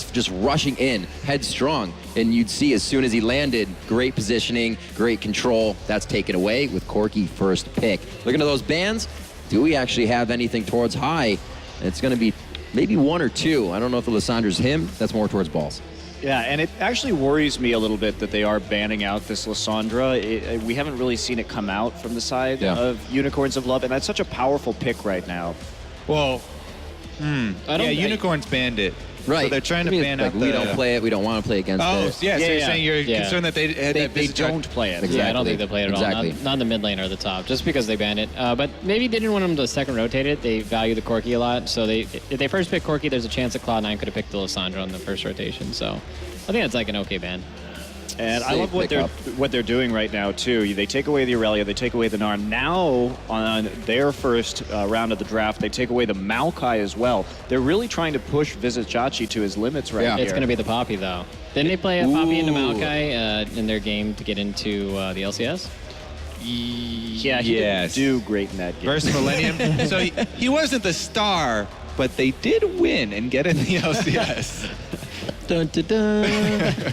was just rushing in headstrong, and you'd see as soon as he landed, great positioning, great control. That's taken away with Corky first pick. Looking at those bands, do we actually have anything towards high? It's going to be maybe one or two. I don't know if the Lissandra's him. That's more towards balls. Yeah, and it actually worries me a little bit that they are banning out this Lissandra. We haven't really seen it come out from the side of Unicorns of Love, and that's such a powerful pick right now. Well, Unicorns banned it. Right. So they're trying to ban out we don't play it. We don't want to play against it. Oh, yeah. So you're saying you're concerned that they had that they don't play it. Exactly. Yeah, I don't think they play it at all. Not in the mid lane or the top, just because they banned it. But maybe they didn't want them to second rotate it. They value the Corky a lot. So if they first pick Corky, there's a chance that Cloud9 could have picked the Lissandra on the first rotation. So I think that's like an okay ban. And I love what they're doing right now, too. They take away the Aurelia, they take away the Narn. Now, on their first round of the draft, they take away the Maokai as well. They're really trying to push Vizicachi to his limits right here. It's going to be the Poppy, though. Didn't they play a Poppy into Maokai in their game to get into the LCS? Yeah, he didn't do great in that game. Versus Millennium. So he wasn't the star, but they did win and get in the LCS. Dun, dun, dun.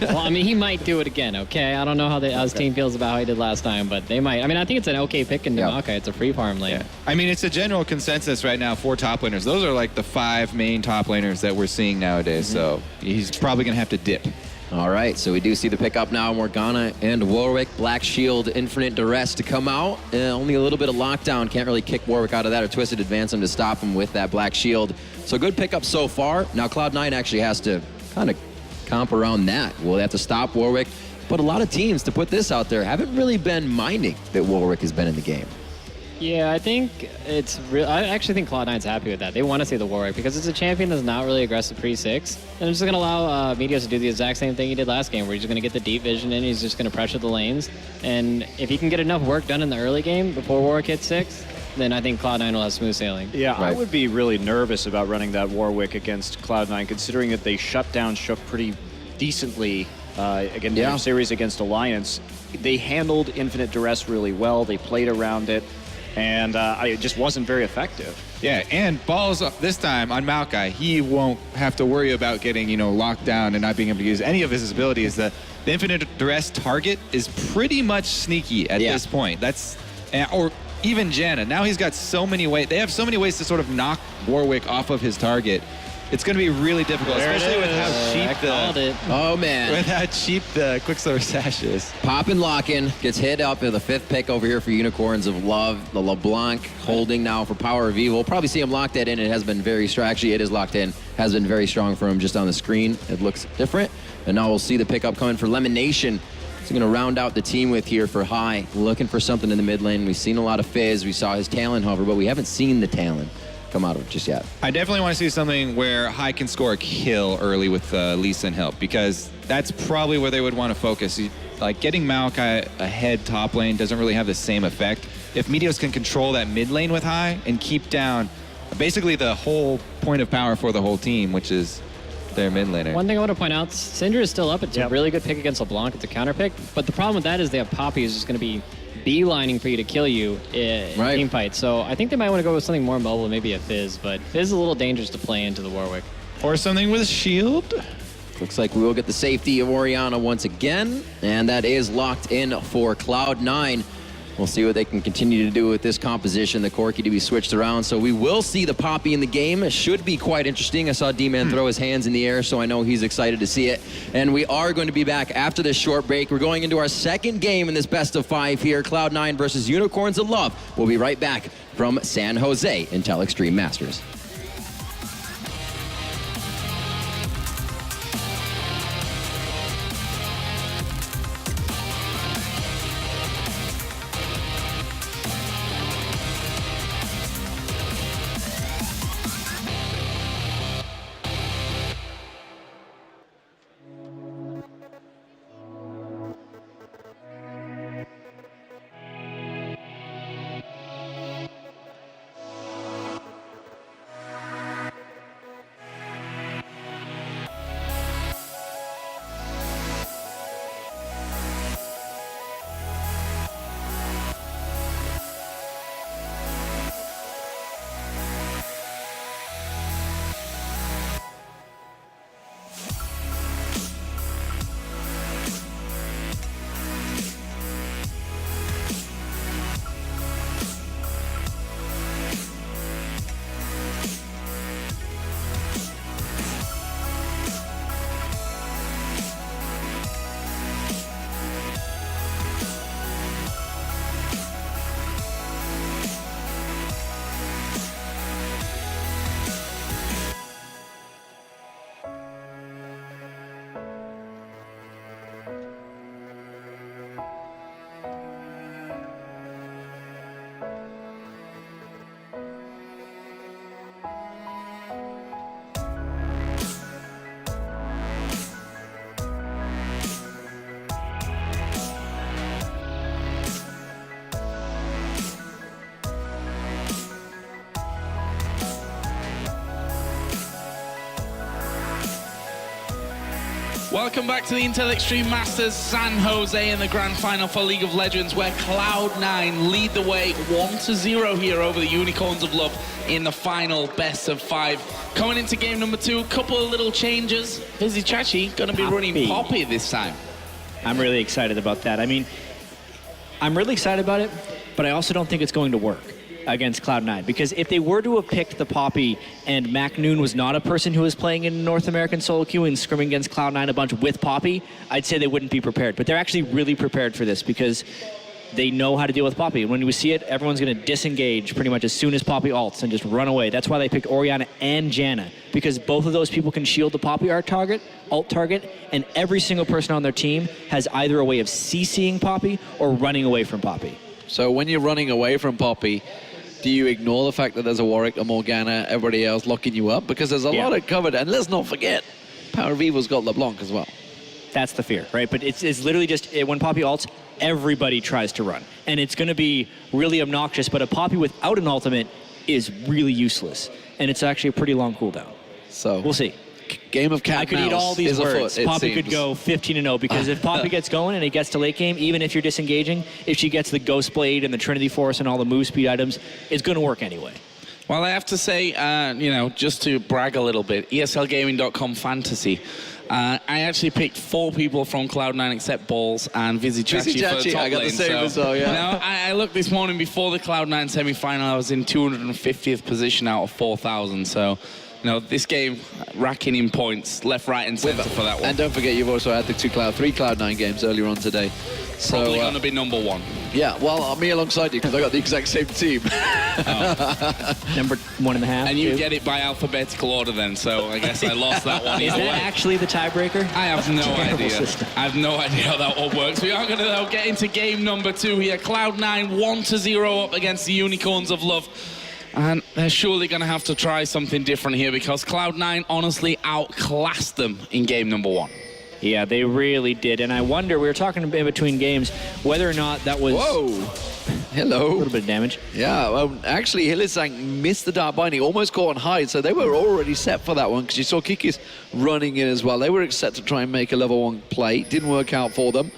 Well, I mean, he might do it again, okay? I don't know how his team feels about how he did last time, but they might. I mean, I think it's an okay pick in Maokai. It's a free farm lane. Yeah. I mean, it's a general consensus right now for top laners. Those are like the 5 main top laners that we're seeing nowadays, so he's probably going to have to dip. All right, so we do see the pickup now. Morgana and Warwick, Black Shield, Infinite Duress to come out. Only a little bit of lockdown. Can't really kick Warwick out of that or Twisted Advance him to stop him with that Black Shield. So good pickup so far. Now Cloud9 actually has to kind of comp around that. We'll have to stop Warwick. But a lot of teams, to put this out there, haven't really been minding that Warwick has been in the game. Yeah, I think it's real. I actually think Cloud9's happy with that. They want to see the Warwick because it's a champion that's not really aggressive pre-6. And it's just going to allow Meteos to do the exact same thing he did last game, where he's just going to get the deep vision in, he's just going to pressure the lanes. And if he can get enough work done in the early game before Warwick hits 6, then I think Cloud9 will have smooth sailing. Yeah, I would be really nervous about running that Warwick against Cloud9, considering that they shut down Shook pretty decently again, their series against Alliance. They handled Infinite Duress really well. They played around it, and it just wasn't very effective. Yeah, and balls this time on Maokai, he won't have to worry about getting, locked down and not being able to use any of his abilities. The Infinite Duress target is pretty much sneaky at this point. Or even Janna. Now he's got so many ways. They have so many ways to sort of knock Warwick off of his target. It's going to be really difficult, especially with how cheap the Quicksilver Sash is. Pop and lock-in, gets hit up in the 5th pick over here for Unicorns of Love. The LeBlanc holding now for Power of Evil. We'll probably see him lock that in. It has been very strong. Actually, it is locked in. Has been very strong for him just on the screen. It looks different. And now we'll see the pickup coming for Lemonation. He's going to round out the team with here for High. Looking for something in the mid lane. We've seen a lot of Fizz. We saw his Talon hover, but we haven't seen the Talon come out of it just yet. I definitely want to see something where High can score a kill early with Lisa and help, because that's probably where they would want to focus. Like getting Maokai ahead top lane doesn't really have the same effect. If Meteos can control that mid lane with High and keep down basically the whole point of power for the whole team, which is their mid laner. One thing I want to point out, Syndra is still up. It's a really good pick against LeBlanc. It's a counter pick. But the problem with that is they have Poppy who's just going to be beelining for you to kill you in team fight. So I think they might want to go with something more mobile, maybe a Fizz. But Fizz is a little dangerous to play into the Warwick. Or something with a shield. Looks like we will get the safety of Orianna once again. And that is locked in for Cloud9. We'll see what they can continue to do with this composition, the Corky to be switched around. So we will see the Poppy in the game. It should be quite interesting. I saw D-Man throw his hands in the air, so I know he's excited to see it. And we are going to be back after this short break. We're going into our second game in this best of 5 here, Cloud9 versus Unicorns of Love. We'll be right back from San Jose Intel Extreme Masters. Welcome back to the Intel Extreme Masters San Jose in the grand final for League of Legends, where Cloud9 lead the way 1-0 here over the Unicorns of Love in the final best of 5. Coming into game number 2, a couple of little changes. VODS going to be running Poppy this time. I'm really excited about that. I mean, I'm really excited about it, but I also don't think it's going to work against Cloud9, because if they were to have picked the Poppy and Mac Noon was not a person who was playing in North American solo queue and scrimming against Cloud9 a bunch with Poppy, I'd say they wouldn't be prepared. But they're actually really prepared for this because they know how to deal with Poppy. And when we see it, everyone's going to disengage pretty much as soon as Poppy ults and just run away. That's why they picked Orianna and Janna, because both of those people can shield the Poppy alt target, and every single person on their team has either a way of CCing Poppy or running away from Poppy. So when you're running away from Poppy, do you ignore the fact that there's a Warwick, a Morgana, everybody else locking you up? Because there's a lot of covered. And let's not forget, Power of Evil's got LeBlanc as well. That's the fear, right? But it's literally just, when Poppy ults, everybody tries to run. And it's going to be really obnoxious, but a Poppy without an ultimate is really useless. And it's actually a pretty long cooldown. So we'll see. Game of cat I could mouse eat all these is words. afoot, Poppy could go 15-0, because if Poppy gets going and it gets to late game, even if you're disengaging, if she gets the Ghost Blade and the Trinity Force and all the move speed items, it's going to work anyway. Well, I have to say, just to brag a little bit, ESLGaming.com Fantasy. I actually picked 4 people from Cloud9 except Balls and VODS for the top I got lane. the same as well, yeah. I looked this morning before the Cloud9 semi-final. I was in 250th position out of 4,000. So, this game racking in points left, right, and center for that one. And don't forget, you've also had the 3 Cloud9 games earlier on today. So, probably going to be number 1. Yeah, well, me alongside you, because I got the exact same team. Number 1.5. And you get it by alphabetical order then, so I guess I lost that one. Is that actually the tiebreaker? I have no idea. System. I have no idea how that all works. We are going to get into game number 2 here. Cloud9 1-0 up against the Unicorns of Love. And they're surely going to have to try something different here, because Cloud9 honestly outclassed them in game number 1. Yeah, they really did. And I wonder, we were talking in between games, whether or not that was... Whoa! Hello. A little bit of damage. Yeah, well, actually, Hylissang missed the Dark Binding, almost caught on hide, so they were already set for that one, because you saw Kikis running in as well. They were set to try and make a level 1 play. Didn't work out for them.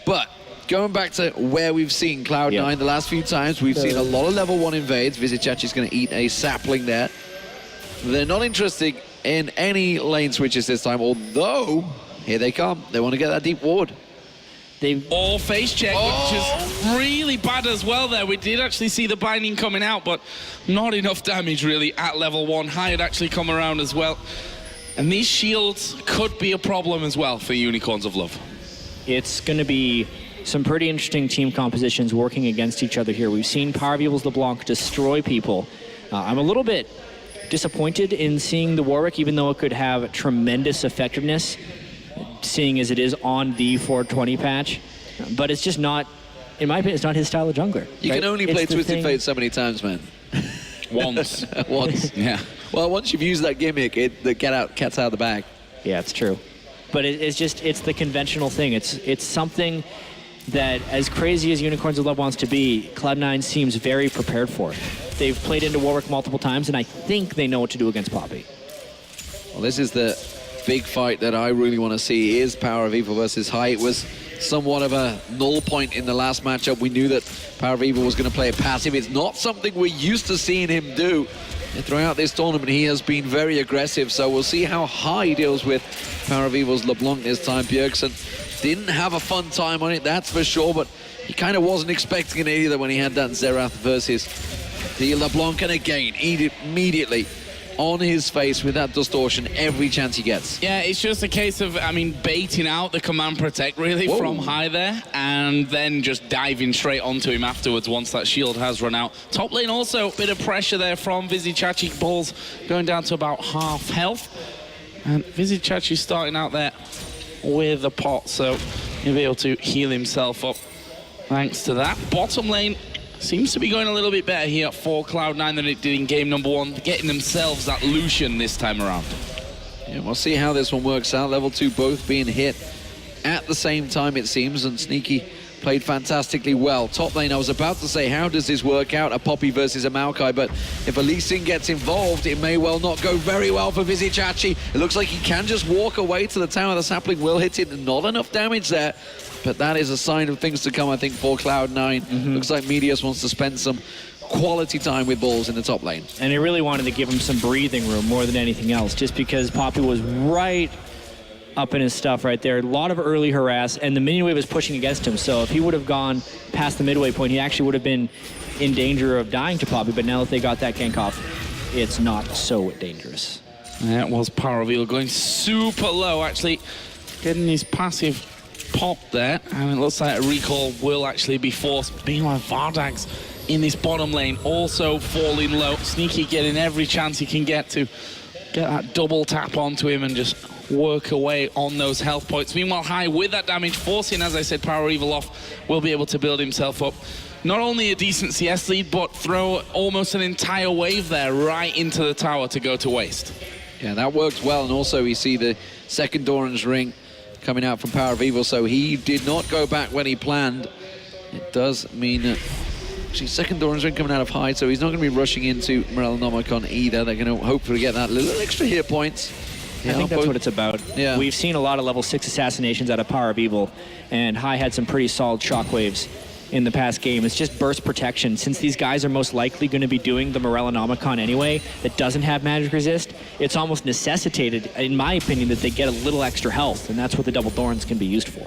But going back to where we've seen Cloud9 the last few times, we've seen a lot of level 1 invades. VODS is going to eat a sapling there. They're not interested in any lane switches this time, although... Here they come. They want to get that deep ward. They all face check, which is really bad as well there. We did actually see the binding coming out, but not enough damage really at level 1. High had actually come around as well. And these shields could be a problem as well for Unicorns of Love. It's going to be some pretty interesting team compositions working against each other here. We've seen Power of Evil's LeBlanc destroy people. I'm a little bit disappointed in seeing the Warwick, even though it could have tremendous effectiveness, seeing as it is on the 420 patch. But it's just not, in my opinion, it's not his style of jungler. You can only play Twisted Fate so many times, man. Once. Once. Yeah. Well, once you've used that gimmick, the cat's out of the bag. Yeah, it's true. But it's the conventional thing. It's something that, as crazy as Unicorns of Love wants to be, Cloud9 seems very prepared for it. They've played into Warwick multiple times, and I think they know what to do against Poppy. Well, this is the big fight that I really want to see, is Power of Evil versus High. It was somewhat of a null point in the last matchup. We knew that Power of Evil was going to play it passive. It's not something we're used to seeing him do. And throughout this tournament, he has been very aggressive, so we'll see how High deals with Power of Evil's LeBlanc this time. Bjergsen didn't have a fun time on it, that's for sure, but he kind of wasn't expecting it either when he had that Xerath versus the LeBlanc, and again, immediately on his face with that distortion every chance he gets. Yeah, it's just a case of, baiting out the command protect really from High there, and then just diving straight onto him afterwards once that shield has run out. Top lane also, a bit of pressure there from VODS. Balls going down to about half health. And VODS starting out there with a pot, so he'll be able to heal himself up thanks to that. Bottom lane seems to be going a little bit better here for Cloud9 than it did in game number 1, getting themselves that Lucian this time around. Yeah, we'll see how this one works out. Level 2 both being hit at the same time, it seems, and Sneaky played fantastically well. Top lane, I was about to say, how does this work out, a Poppy versus a Maokai? But if a Lee Sin gets involved, it may well not go very well for Vizicachi. It looks like he can just walk away to the tower. The sapling will hit it. Not enough damage there. But that is a sign of things to come, I think, for Cloud9. Looks like Meteos wants to spend some quality time with balls in the top lane. And he really wanted to give him some breathing room more than anything else, just because Poppy was right up in his stuff right there. A lot of early harass, and the minion wave was pushing against him. So if he would have gone past the midway point, he actually would have been in danger of dying to Poppy. But now that they got that gank off, it's not so dangerous. That was Power Reveal going super low, actually getting his passive pop there, and it looks like a recall will actually be forced. Meanwhile, VODS in this bottom lane also falling low. Sneaky getting every chance he can get to get that double tap onto him and just work away on those health points. Meanwhile, High with that damage, forcing, as I said, Power Evil off, will be able to build himself up. Not only a decent CS lead, but throw almost an entire wave there right into the tower to go to waste. Yeah, that works well, and also we see the second Doran's ring coming out from Power of Evil, so he did not go back when he planned. It does mean that actually second Doran's ring coming out of High, so he's not going to be rushing into Morellonomicon either. They're going to hopefully get that little extra hit points. I think that's what it's about. Yeah. We've seen a lot of level 6 assassinations out of Power of Evil, and High had some pretty solid shockwaves in the past game. It's just burst protection. Since these guys are most likely going to be doing the Morellonomicon anyway, that doesn't have magic resist, it's almost necessitated, in my opinion, that they get a little extra health, and that's what the double thorns can be used for.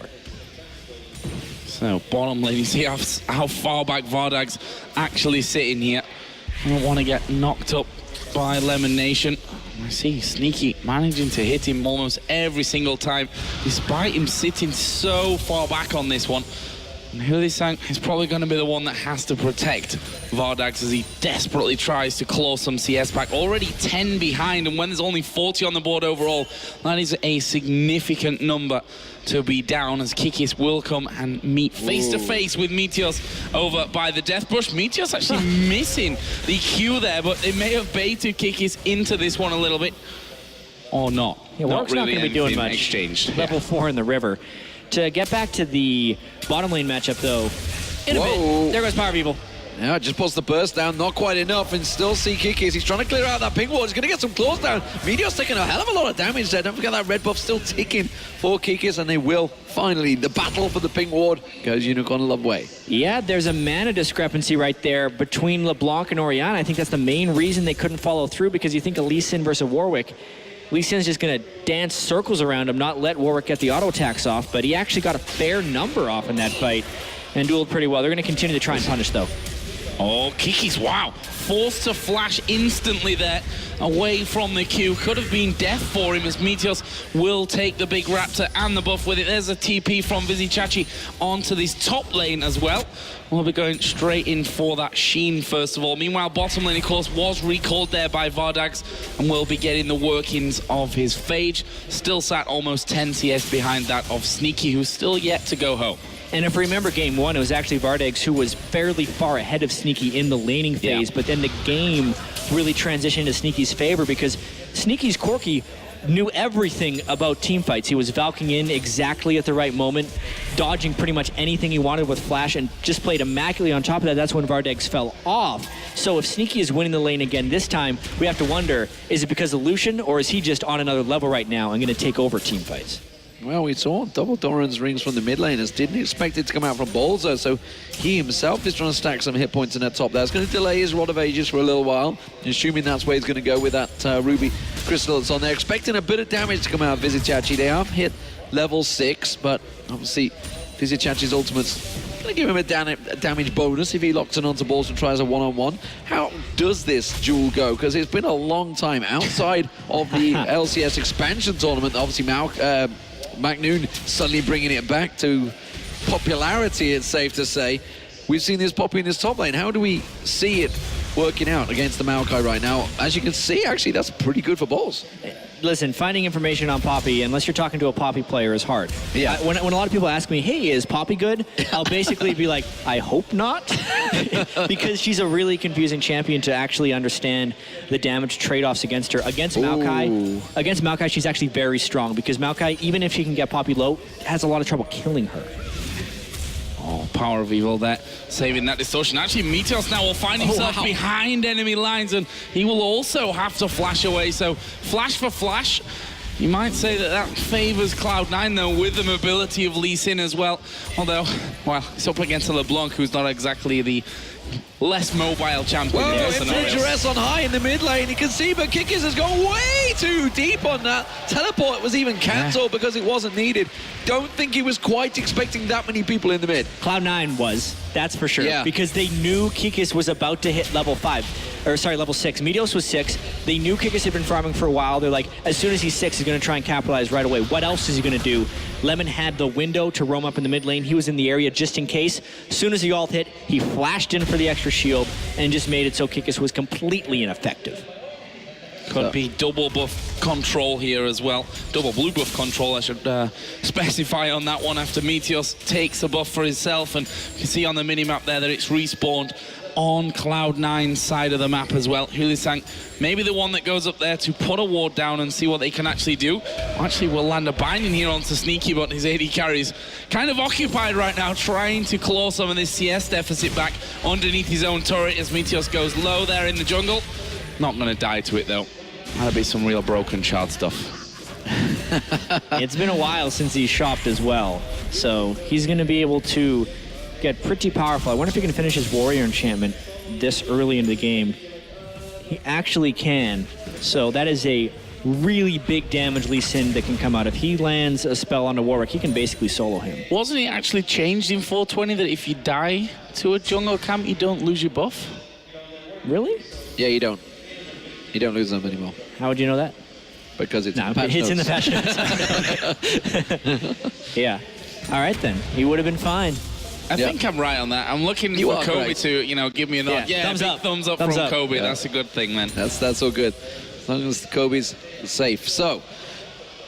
So bottom lane, you see how far back VODS actually sitting here. I don't want to get knocked up by Lemon Nation. I see Sneaky managing to hit him almost every single time, despite him sitting so far back on this one. And Hulisang is probably going to be the one that has to protect VODS as he desperately tries to claw some CS back. Already 10 behind, and when there's only 40 on the board overall, that is a significant number to be down, as Kikis will come and meet face-to-face with Meteos over by the Death Brush. Meteos actually missing the Q there, but they may have baited Kikis into this one a little bit, or not. Yeah, Warwick's not going to be doing much. Exchanged. Level 4 in the river. To get back to the bottom lane matchup, though, in a bit, there goes Power of Evil. Yeah, just pulls the burst down, not quite enough, and still see Kikis. He's trying to clear out that pink ward. He's going to get some claws down. Meteor's taking a hell of a lot of damage there. Don't forget that red buff still ticking for Kikis, and they will finally, the battle for the pink ward goes Unicorn Love Way. Yeah, there's a mana discrepancy right there between LeBlanc and Orianna. I think that's the main reason they couldn't follow through, because you think of Lee Sin versus Warwick. Lee Sin's just going to dance circles around him, not let Warwick get the auto attacks off, but he actually got a fair number off in that fight and dueled pretty well. They're going to continue to try and punish, though. Oh, Kikis, wow. Forced to flash instantly there, away from the Q. Could have been death for him, as Meteos will take the big raptor and the buff with it. There's a TP from Vizicachi onto this top lane as well. We'll be going straight in for that Sheen first of all. Meanwhile, bottom lane, of course, was recalled there by VODS, and will be getting the workings of his Phage. Still sat almost 10 CS behind that of Sneaky, who's still yet to go home. And if we remember game 1, it was actually VODS who was fairly far ahead of Sneaky in the laning phase, but then the game really transitioned to Sneaky's favor, because Sneaky's Corki knew everything about team fights. He was valking in exactly at the right moment, dodging pretty much anything he wanted with Flash, and just played immaculately on top of that. That's when VODS fell off. So if Sneaky is winning the lane again this time, we have to wonder, is it because of Lucian, or is he just on another level right now and going to take over team fights? Well, we saw double Doran's rings from the mid laners. Didn't expect it to come out from Balzo, so he himself is trying to stack some hit points in that top there. It's going to delay his Rod of Ages for a little while, assuming that's where he's going to go with that Ruby Crystal that's on there. Expecting a bit of damage to come out of Vizicachi. They have hit level 6, but obviously Vizicachi's ultimate's going to give him a damage bonus if he locks in onto balls and tries a one-on-one. How does this duel go? Because it's been a long time outside of the LCS expansion tournament. Obviously, Macnoon suddenly bringing it back to popularity, it's safe to say. We've seen this Poppy in this top lane. How do we see it working out against the Maokai right now? As you can see, actually, that's pretty good for balls. Listen, finding information on Poppy, unless you're talking to a Poppy player, is hard. Yeah. When a lot of people ask me, hey, is Poppy good? I'll basically be like, I hope not. Because she's a really confusing champion to actually understand the damage trade-offs against her. Against Maokai, she's actually very strong, because Maokai, even if she can get Poppy low, has a lot of trouble killing her. Oh, Power of Evil there, saving that distortion. Actually, Meteos now will find himself behind enemy lines, and he will also have to flash away. So flash for flash. You might say that that favors Cloud9, though, with the mobility of Lee Sin as well. Although, well, it's up against a LeBlanc, who's not exactly the less mobile champion. Whoa, Infinite Duress on high in the mid lane. You can see, but Kikis has gone way too deep on that. Teleport was even cancelled because it wasn't needed. Don't think he was quite expecting that many people in the mid. Cloud9 was, that's for sure. Yeah. Because they knew Kikis was about to hit level 5. Or sorry, level 6. Meteos was 6. They knew Kikis had been farming for a while. They're like, as soon as he's 6, he's going to try and capitalize right away. What else is he going to do? Lemon had the window to roam up in the mid lane. He was in the area just in case. As soon as the ult hit, he flashed in for the extra shield and just made it so Kikis was completely ineffective. Could be double buff control here as well. Double blue buff control, I should specify on that one, after Meteos takes a buff for himself. And you can see on the minimap there that it's respawned on Cloud9's side of the map as well. Hulisang, maybe the one that goes up there to put a ward down and see what they can actually do. Actually, we'll land a binding here onto Sneaky, but his AD carries kind of occupied right now, trying to claw some of this CS deficit back underneath his own turret as Meteos goes low there in the jungle. Not going to die to it, though. That'll be some real broken shard stuff. It's been a while since he's shopped as well, so he's going to be able to get pretty powerful. I wonder if he can finish his warrior enchantment this early in the game. He actually can, so that is a really big damage Lee Sin that can come out. If he lands a spell on a Warwick, he can basically solo him. Wasn't it actually changed in 420 that if you die to a jungle camp, you don't lose your buff? Really? Yeah, you don't. You don't lose them anymore. How would you know that? Because it's No, in the patch it's in the notes. patch notes. Yeah. All right, then. He would have been fine. I think I'm right on that. I'm looking You for are Kobe right. to, you know, give me a nod. Yeah, thumbs big up. thumbs up Thumbs from up. Kobe. Yeah. That's a good thing, man. That's all good. As long as Kobe's safe. So,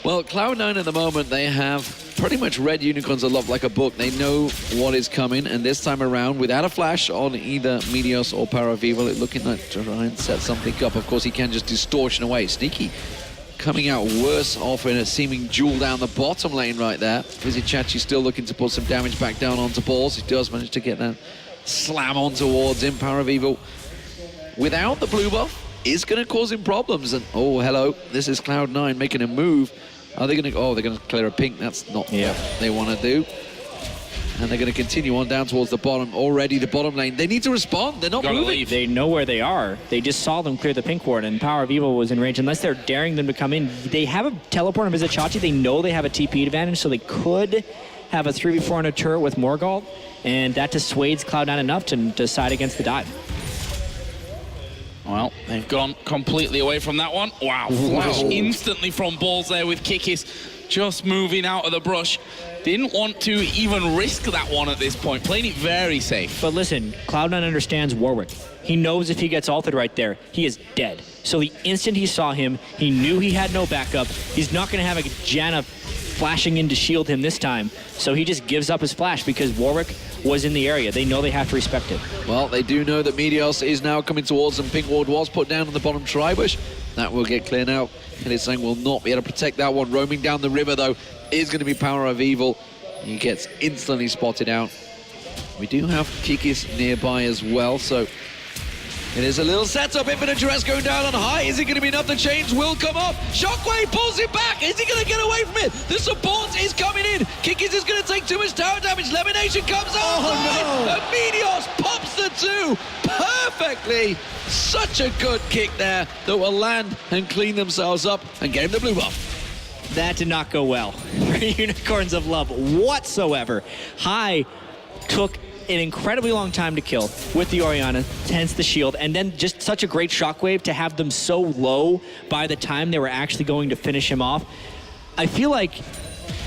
well, Cloud9 at the moment, they have pretty much read Unicorns a lot like a book. They know what is coming, and this time around, without a flash on either Meteos or Power of Evil, it's looking like to try and set something up. Of course, he can just distortion away. Sneaky coming out worse off in a seeming duel down the bottom lane right there. Vizichachi still looking to put some damage back down onto balls. He does manage to get that slam on towards him. Power of Evil, without the blue buff, is going to cause him problems. And oh, hello, this is Cloud9 making a move. Are they going to? Oh, they're going to clear a pink. That's not what they want to do. And they're going to continue on down towards the bottom. Already the bottom lane. They need to respond. They're not moving. They know where they are. They just saw them clear the pink ward, and Power of Evil was in range. Unless they're daring them to come in, they have a teleport on Vizichachi. They know they have a TP advantage, so they could have a 3v4 on a turret with Morgalt, and that dissuades Cloud9 enough to decide against the dive. Well, they've gone completely away from that one. Wow, flash instantly from balls there with Kikis just moving out of the brush. Didn't want to even risk that one at this point, playing it very safe. But listen, Cloud9 understands Warwick. He knows if he gets ulted right there, he is dead. So the instant he saw him, he knew he had no backup. He's not going to have a Janna flashing in to shield him this time. So he just gives up his flash because Warwick was in the area. They know they have to respect it. Well, they do know that Meteos is now coming towards them. Pink ward was put down on the bottom tri-bush. That will get cleared out. Hulisang will not be able to protect that one. Roaming down the river, though, is going to be Power of Evil. He gets instantly spotted out. We do have Kikis nearby as well, so it is a little setup. Infinite Duress going down on high. Is it going to be enough? The chains will come up. Shockwave pulls him back. Is he going to get away from it? The support is coming in. Kikis is going to take too much tower damage. Lemonation comes out. And Meteos pops the 2 perfectly. Such a good kick there that will land and clean themselves up and get him the blue buff. That did not go well for Unicorns of Love whatsoever. High took an incredibly long time to kill with the Orianna, hence the shield, and then just such a great shockwave to have them so low by the time they were actually going to finish him off. I feel like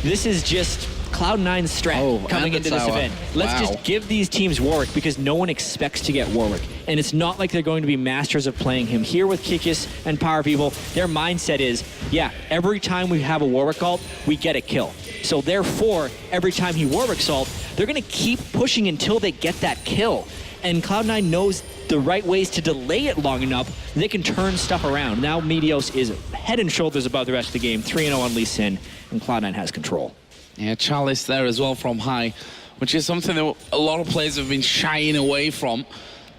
this is just Cloud9's strat coming into this event. Let's just give these teams Warwick because no one expects to get Warwick. And it's not like they're going to be masters of playing him. Here with Kikis and Power of Evil, their mindset is, yeah, every time we have a Warwick ult, we get a kill. So therefore, every time he Warwick's ult, they're going to keep pushing until they get that kill. And Cloud9 knows the right ways to delay it long enough, they can turn stuff around. Now Meteos is head and shoulders above the rest of the game, 3-0 on Lee Sin, and Cloud9 has control. Yeah, Chalice there as well from high. which is something that a lot of players have been shying away from.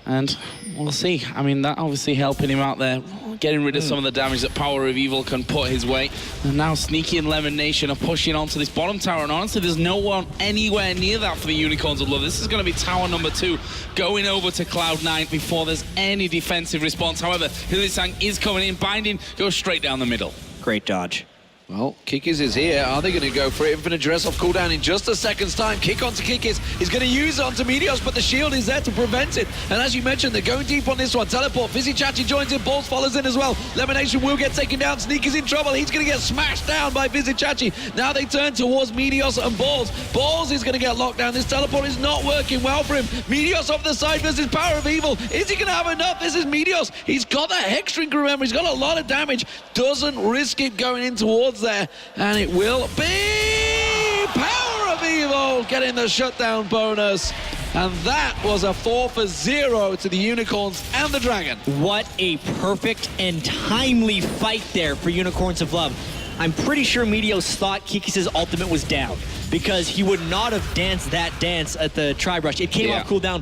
And we'll see. I mean, that obviously helping him out there, getting rid of some of the damage that Power of Evil can put his way. And now Sneaky and Lemon Nation are pushing onto this bottom tower, and honestly, there's no one anywhere near that for the Unicorns of Love. This is going to be tower number 2 going over to Cloud9 before there's any defensive response. However, Hylissang is coming in, binding, goes straight down the middle. Great dodge. Well, Kikis is here. Are they going to go for it? Infinite Duress off cooldown in just a second's time. Kick onto Kikis. He's going to use it onto Meteos, but the shield is there to prevent it. And as you mentioned, they're going deep on this one. Teleport. Fizzy Chachi joins in. Balls follows in as well. Lemonation will get taken down. Sneaky's in trouble. He's going to get smashed down by Fizzy Chachi. Now they turn towards Meteos and Balls. Balls is going to get locked down. This teleport is not working well for him. Meteos off the side versus Power of Evil. Is he going to have enough? This is Meteos. He's got that Hexstring, remember. He's got a lot of damage. Doesn't risk it going in towards there. And it will be Power of Evil getting the shutdown bonus. And that was a 4-for-0 to the Unicorns and the Dragon. What a perfect and timely fight there for Unicorns of Love. I'm pretty sure Meteos thought Kikis' ultimate was down because he would not have danced that dance at the Tri-Brush. It came off cooldown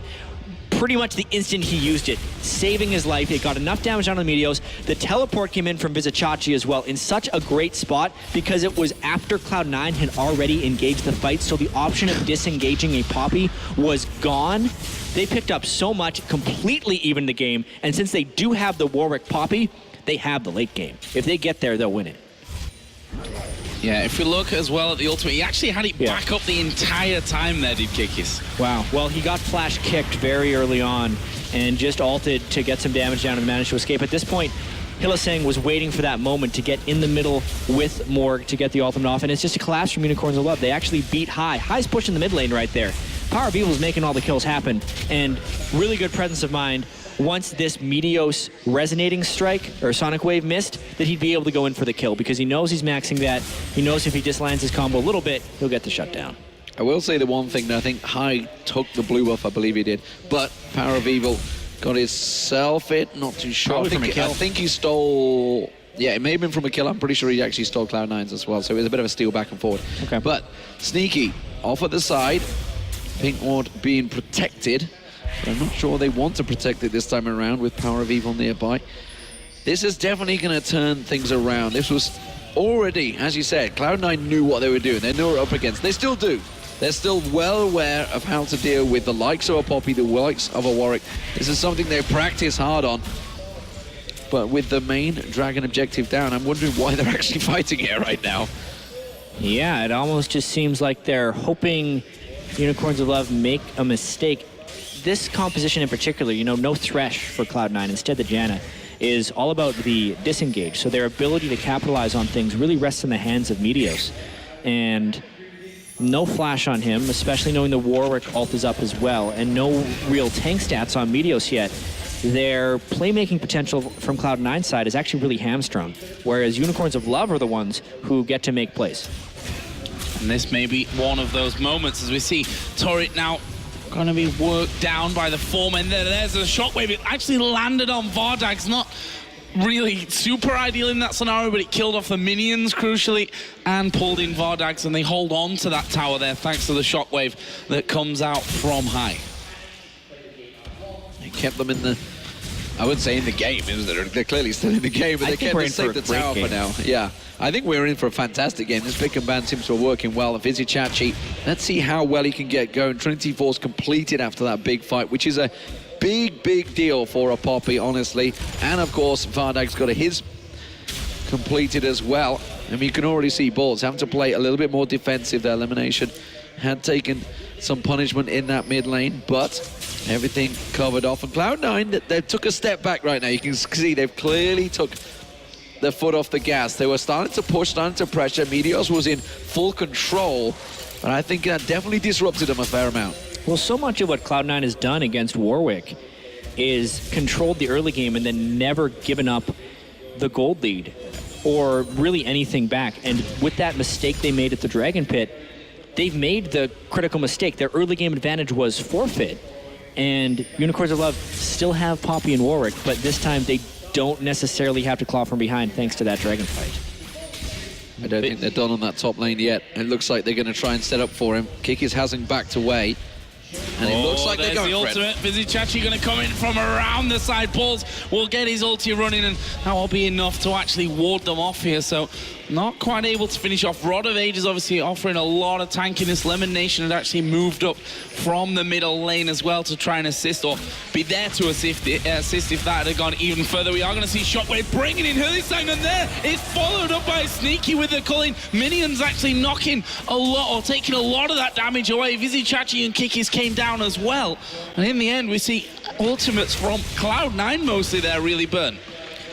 pretty much the instant he used it, saving his life. It got enough damage on the Meteos. The teleport came in from Vizichachi as well in such a great spot because it was after Cloud9 had already engaged the fight, so the option of disengaging a Poppy was gone. They picked up so much, completely evened the game, and since they do have the Warwick Poppy, they have the late game. If they get there, they'll win it. Yeah, if we look as well at the ultimate, he actually had it back up the entire time there, did Kikis. Wow. Well, he got flash kicked very early on and just ulted to get some damage down and managed to escape. At this point, Hylissang was waiting for that moment to get in the middle with Morg to get the ultimate off, and it's just a collapse from Unicorns of Love. They actually beat High. High's pushing the mid lane right there. Power of Evil's making all the kills happen, and really good presence of mind. Once this Meteos resonating strike or Sonic Wave missed, that he'd be able to go in for the kill because he knows he's maxing that. He knows if he just lands his combo a little bit, he'll get the shutdown. I will say the one thing that I think High took the blue buff, I believe he did, but Power of Evil got himself it, not too sure. I think he stole... Yeah, it may have been from a kill. I'm pretty sure he actually stole Cloud9's as well, so it was a bit of a steal back and forward. Okay. But Sneaky off at the side, Pink Ward being protected. But I'm not sure they want to protect it this time around with Power of Evil nearby. This is definitely going to turn things around. This was already, as you said, Cloud9 knew what they were doing. They knew what they were up against. They still do. They're still well aware of how to deal with the likes of a Poppy, the likes of a Warwick. This is something they practice hard on. But with the main Dragon objective down, I'm wondering why they're actually fighting here right now. Yeah, it almost just seems like they're hoping Unicorns of Love make a mistake. This composition in particular, you know, no Thresh for Cloud9, instead the Janna, is all about the disengage. So their ability to capitalize on things really rests in the hands of Meteos. And no flash on him, especially knowing the Warwick ult is up as well, and no real tank stats on Meteos yet. Their playmaking potential from Cloud9's side is actually really hamstrung, whereas Unicorns of Love are the ones who get to make plays. And this may be one of those moments as we see Turret now going to be worked down by the foreman. There's a shockwave. It actually landed on VODS. Not really super ideal in that scenario, but it killed off the minions crucially and pulled in VODS, and they hold on to that tower there thanks to the shockwave that comes out from High. They kept them in the... I wouldn't say in the game. They're clearly still in the game, but they kept them safe the tower for now. Yeah, I think we're in for a fantastic game. This pick and ban seems to be working well. Vizichachi, let's see how well he can get going. Trinity Force completed after that big fight, which is a big deal for a Poppy, honestly. And of course, Vardag's got his completed as well. I mean, you can already see Balls having to play a little bit more defensive. Their elimination had taken some punishment in that mid lane, but everything covered off. And Cloud9, they took a step back right now. You can see they've clearly took their foot off the gas. They were starting to push, starting to pressure. Meteos was in full control, but I think that definitely disrupted them a fair amount. Well, so much of what Cloud9 has done against Warwick is controlled the early game and then never given up the gold lead or really anything back. And with that mistake they made at the Dragon Pit, they've made the critical mistake. Their early game advantage was forfeit. And Unicorns of Love still have Poppy and Warwick, but this time they don't necessarily have to claw from behind thanks to that Dragon fight. I don't think they're done on that top lane yet. It looks like they're going to try and set up for him. Kikis hasn't backed away. And it looks like they're there's going the for it. ultimate. Vizichachi going to come in from around the side. Balls will get his ulti running, and that will be enough to actually ward them off here. So not quite able to finish off. Rod of Age is obviously offering a lot of tankiness. Lemon Nation had actually moved up from the middle lane as well to try and assist, or be there to assist if that had gone even further. We are going to see Shockwave bringing in Hurley-Sang, and there it's followed up by Sneaky with the culling. Minions actually knocking a lot, or taking a lot of that damage away. Vizichachi and Kikis came down as well. And in the end, we see ultimates from Cloud9 mostly there really burn.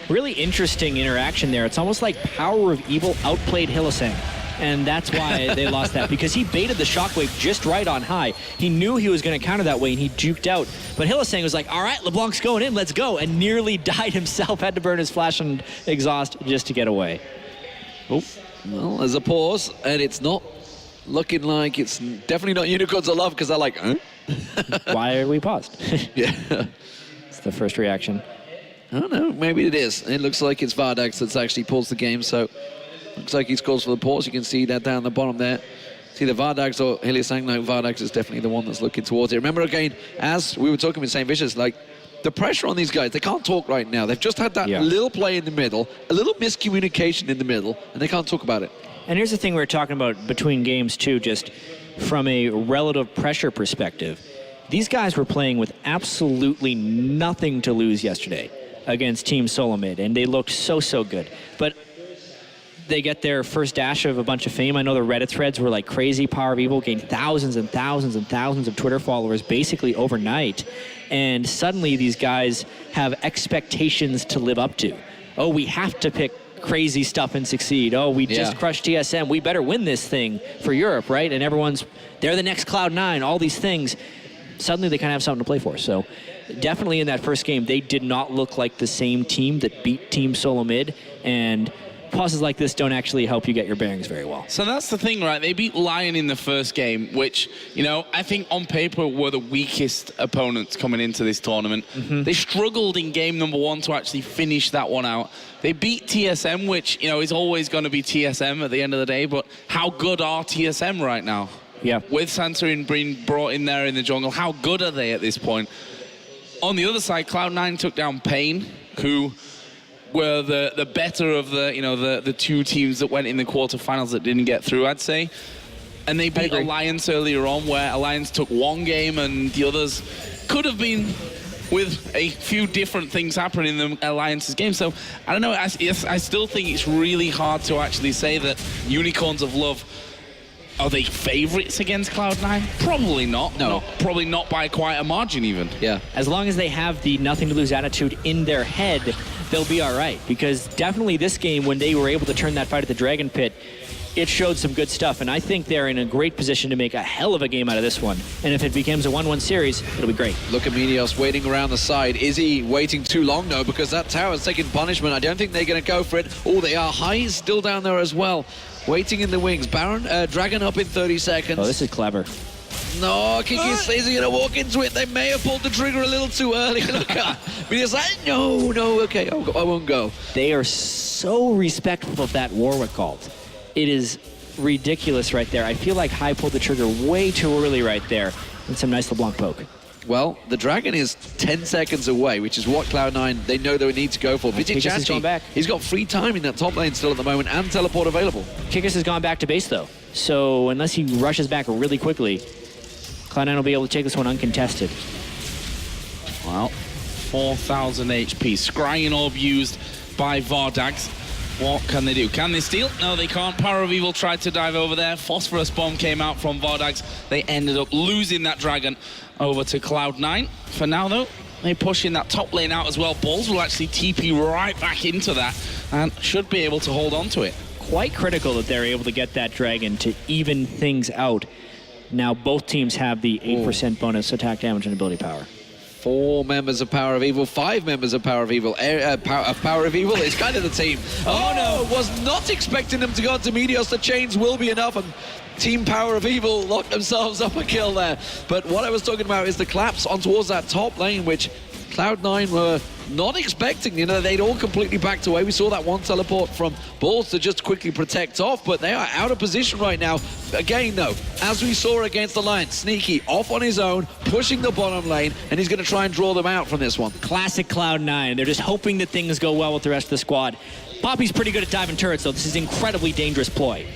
Really interesting interaction there. It's almost like Power of Evil outplayed Hylissang. And that's why they lost that, because he baited the Shockwave just right on high. He knew he was going to counter that way, and he juked out. But Hylissang was like, all right, LeBlanc's going in, let's go, and nearly died himself, had to burn his flash and exhaust just to get away. Oh, well, there's a pause, and it's not looking like it's definitely not Unicorns of Love, because they're like, huh? Why are we paused? Yeah. It's the first reaction. I don't know, maybe it is. It looks like it's VODS that's actually paused the game, so looks like he's calls for the pause. You can see that down the bottom there. It's either VODS or Hylissang. No, VODS is definitely the one that's looking towards it. Remember, again, as we were talking with St. Vicious, like, the pressure on these guys, they can't talk right now. They've just had that little play in the middle, a little miscommunication in the middle, and they can't talk about it. And here's the thing we were talking about between games, too, just from a relative pressure perspective. These guys were playing with absolutely nothing to lose yesterday against Team Solomid, and they looked so good. But they get their first dash of a bunch of fame. I know the Reddit threads were like crazy. Power of Evil gained thousands and thousands and thousands of Twitter followers basically overnight. And suddenly these guys have expectations to live up to. Oh, we have to pick crazy stuff and succeed. Oh, we just crushed TSM. We better win this thing for Europe, right? And everyone's, they're the next Cloud9, all these things. Suddenly they kind of have something to play for. So definitely in that first game, they did not look like the same team that beat Team Solomid. And pauses like this don't actually help you get your bearings very well. So that's the thing, right? They beat Lion in the first game, which, you know, I think on paper were the weakest opponents coming into this tournament. They struggled in game number 1 to actually finish that one out. They beat TSM, which, you know, is always going to be TSM at the end of the day, but how good are TSM right now? Yeah. With Santorin being brought in there in the jungle, how good are they at this point? On the other side, Cloud9 took down Pain, who were the better of the, you know, the two teams that went in the quarterfinals that didn't get through, I'd say. And they beat Alliance earlier on, where Alliance took one game and the others could have been with a few different things happening in the Alliance's game. So, I don't know, I still think it's really hard to actually say that Unicorns of Love, are they favorites against Cloud9? Probably not. No. Probably not by quite a margin even. Yeah. As long as they have the nothing to lose attitude in their head, they'll be all right. Because definitely this game, when they were able to turn that fight at the Dragon Pit, it showed some good stuff. And I think they're in a great position to make a hell of a game out of this one. And if it becomes a 1-1 series, it'll be great. Look at Meteos waiting around the side. Is he waiting too long? No, because that tower's taking punishment. I don't think they're going to go for it. Oh, they are. High is still down there as well. Waiting in the wings. Baron, Dragon up in 30 seconds. Oh, this is clever. No, Kiki says he's going to walk into it. They may have pulled the trigger a little too early. Look at Meteos like, no, okay, I won't go. They are so respectful of that Warwick ult. It is ridiculous right there. I feel like High pulled the trigger way too early right there. And some nice LeBlanc poke. Well, the Dragon is 10 seconds away, which is what Cloud9, they know they need to go for. Kikis has gone back. He's got free time in that top lane still at the moment, and teleport available. Kikis has gone back to base, though. So unless he rushes back really quickly, Cloud9 will be able to take this one uncontested. Well, 4,000 HP. Scrying Orb used by VODS. What can they do? Can they steal? No, they can't. Power of Evil tried to dive over there. Phosphorus Bomb came out from VODS. They ended up losing that Dragon over to Cloud9. For now, though, they push in that top lane out as well. Balls will actually TP right back into that and should be able to hold on to it. Quite critical that they're able to get that Dragon to even things out. Now both teams have the 8% bonus attack damage and ability power. 4 members of Power of Evil, 5 members of Power of Evil. Power of Evil is kind of the team. Oh no, was not expecting them to go to Meteos. The chains will be enough, and Team Power of Evil locked themselves up a kill there. But what I was talking about is the collapse on towards that top lane, which Cloud9 were not expecting. You know, they'd all completely backed away. We saw that one teleport from VODS to just quickly protect off, but they are out of position right now. Again, though, as we saw against Alliance, Sneaky off on his own, pushing the bottom lane, and he's going to try and draw them out from this one. Classic Cloud9. They're just hoping that things go well with the rest of the squad. Poppy's pretty good at diving turrets, though. This is an incredibly dangerous ploy.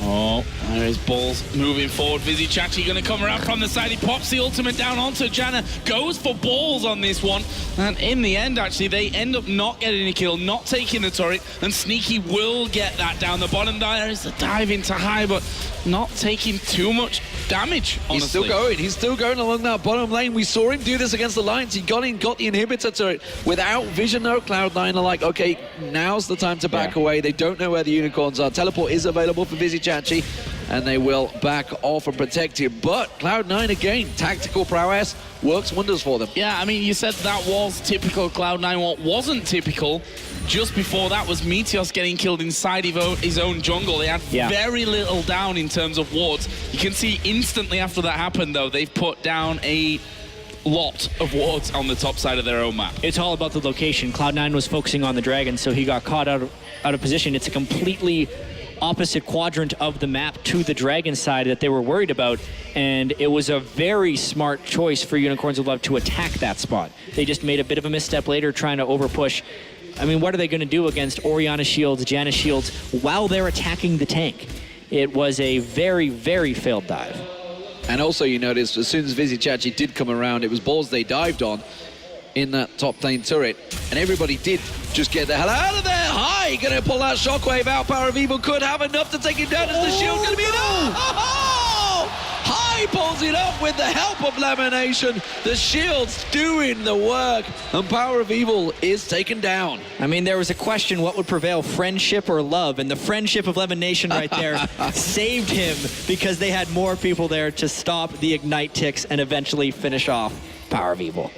Oh, there is Balls moving forward. VODS going to come around from the side. He pops the ultimate down onto Janna. Goes for Balls on this one. And in the end, actually, they end up not getting a kill, not taking the turret. And Sneaky will get that down the bottom. There is a dive into high, but not taking too much damage, honestly. He's still going. He's still going along that bottom lane. We saw him do this against the Lions. He got in, got the inhibitor turret. Without vision, though, Cloud9 are like, okay, now's the time to back away. They don't know where the unicorns are. Teleport is available for VODS, and they will back off and protect him. But Cloud9, again, tactical prowess works wonders for them. Yeah, I mean, you said that was typical Cloud9. What wasn't typical just before that was Meteos getting killed inside his own jungle. They had very little down in terms of wards. You can see instantly after that happened, though, they've put down a lot of wards on the top side of their own map. It's all about the location. Cloud9 was focusing on the dragon, so he got caught out of position. It's a completely opposite quadrant of the map to the dragon side that they were worried about, and it was a very smart choice for Unicorns of Love to attack that spot. They just made a bit of a misstep later trying to overpush. I mean, what are they going to do against Orianna shields, Janna shields, while they're attacking the tank? It was a very, very failed dive. And also, you notice, as soon as VODS did come around, it was Balls they dived on in that top lane turret, and everybody did just get the hell out of there. High, gonna pull that shockwave out. Power of Evil could have enough to take him down. Is the shield gonna be enough? Oh! High pulls it up with the help of Lamination. The shield's doing the work, and Power of Evil is taken down. I mean, there was a question, what would prevail, friendship or love? And the friendship of Lamination right there saved him, because they had more people there to stop the Ignite ticks and eventually finish off Power of Evil.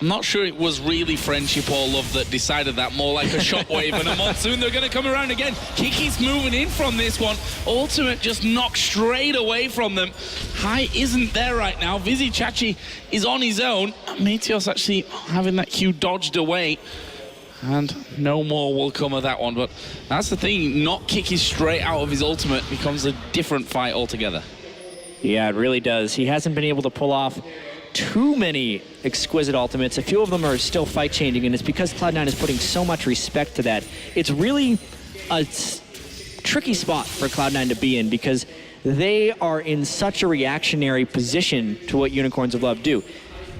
I'm not sure it was really friendship or love that decided that, more like a shockwave and a monsoon. They're going to come around again. Kiki's moving in from this one. Ultimate just knocked straight away from them. High isn't there right now. VODS is on his own. Meteos actually having that Q dodged away. And no more will come of that one. But that's the thing. Not Kiki straight out of his ultimate becomes a different fight altogether. Yeah, it really does. He hasn't been able to pull off too many exquisite ultimates. A few of them are still fight changing, and it's because Cloud9 is putting so much respect to that. It's really a tricky spot for Cloud9 to be in, because they are in such a reactionary position to what Unicorns of Love do.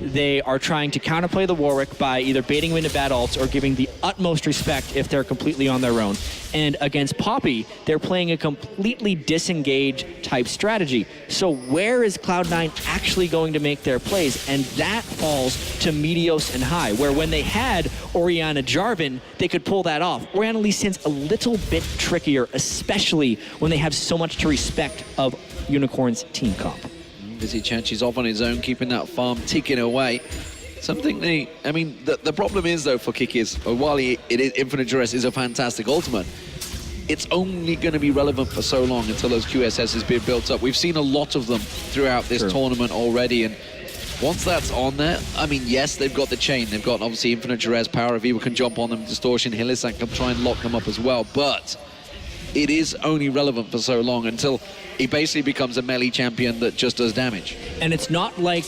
They are trying to counterplay the Warwick by either baiting him into bad ults or giving the utmost respect if they're completely on their own. And against Poppy, they're playing a completely disengaged type strategy. So where is Cloud9 actually going to make their plays? And that falls to Meteos and High, where when they had Orianna Jarvan, they could pull that off. Orianna Lee Sin's a little bit trickier, especially when they have so much to respect of Unicorn's team comp. VODS is off on his own, keeping that farm ticking away. Something I mean, the problem is, though, for Kiki is, while Infinite Duress is a fantastic ultimate, it's only going to be relevant for so long until those QSS has been built up. We've seen a lot of them throughout this tournament already, and once that's on there, I mean, yes, they've got the chain. They've got, obviously, Infinite Duress, Power of Evil can jump on them, Distortion, Hilisan can try and lock them up as well, but it is only relevant for so long until he basically becomes a melee champion that just does damage. And it's not like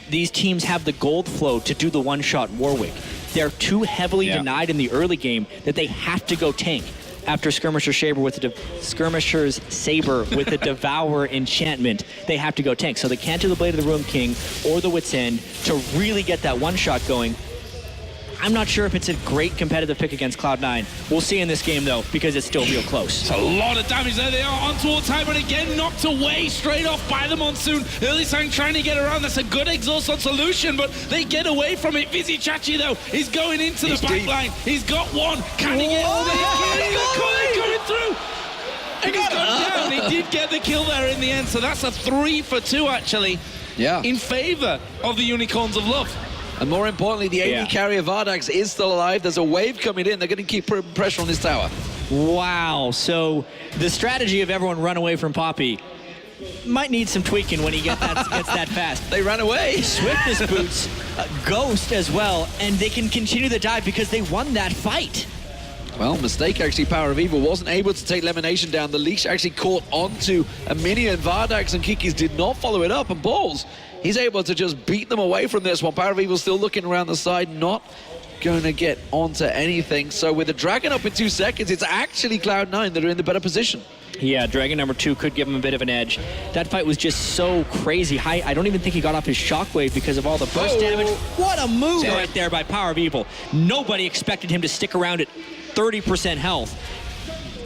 these teams have the gold flow to do the one-shot Warwick. They're too heavily denied in the early game that they have to go tank after Skirmisher's Saber with the Devour enchantment. They have to go tank. So they can't do the Blade of the Ruin King or the Wit's End to really get that one-shot going. I'm not sure if it's a great competitive pick against Cloud9. We'll see in this game, though, because it's still real close. It's a lot of damage there. They are on towards time, and again knocked away straight off by the Monsoon. Hilisan trying to get around. That's a good exhaust on solution, but they get away from it. VODS, though, is going into the back line. He's got one. Can he get going through? And he's gone down. He did get the kill there in the end, so that's a 3 for 2, actually, in favor of the Unicorns of Love. And more importantly, the AD carrier VODS is still alive. There's a wave coming in. They're going to keep putting pressure on this tower. Wow. So the strategy of everyone run away from Poppy might need some tweaking when he gets that fast. They ran away. Swiftness boots, Ghost as well, and they can continue the dive because they won that fight. Well, mistake actually. Power of Evil wasn't able to take Lemonation down. The leash actually caught onto a mini, and Vardax and Kikis did not follow it up. And Balls, he's able to just beat them away from this one. Power of Evil still looking around the side, not going to get onto anything. So with the Dragon up in 2 seconds, it's actually Cloud9 that are in the better position. Yeah, Dragon number 2 could give him a bit of an edge. That fight was just so crazy high. I don't even think he got off his shockwave because of all the burst damage. What a move right there by Power of Evil. Nobody expected him to stick around at 30% health.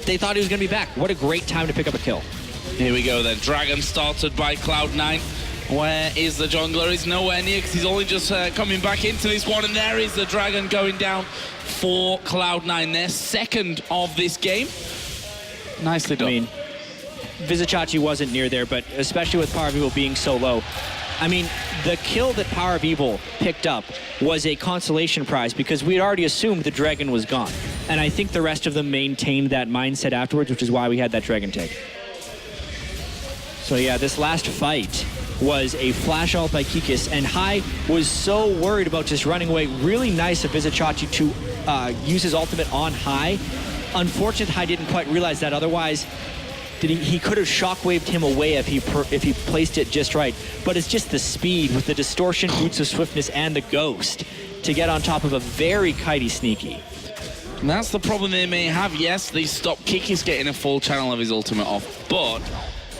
They thought he was going to be back. What a great time to pick up a kill. Here we go then. Dragon started by Cloud9. Where is the jungler? He's nowhere near because he's only just coming back into this one. And there is the Dragon going down for Cloud9. Their second of this game. Nicely done. I mean, Vizicachi wasn't near there, but especially with Power of Evil being so low. I mean, the kill that Power of Evil picked up was a consolation prize because we had already assumed the Dragon was gone. And I think the rest of them maintained that mindset afterwards, which is why we had that Dragon take. So yeah, this last fight was a flash ult by Kikis, and Hai was so worried about just running away. Really nice of Vizicachi to use his ultimate on Hai. Unfortunate Hai didn't quite realize that, otherwise he could have shockwaved him away if he placed it just right. But it's just the speed with the distortion, boots of swiftness, and the ghost to get on top of a very kitey Sneaky. And that's the problem they may have. Yes, they stopped Kikis getting a full channel of his ultimate off, but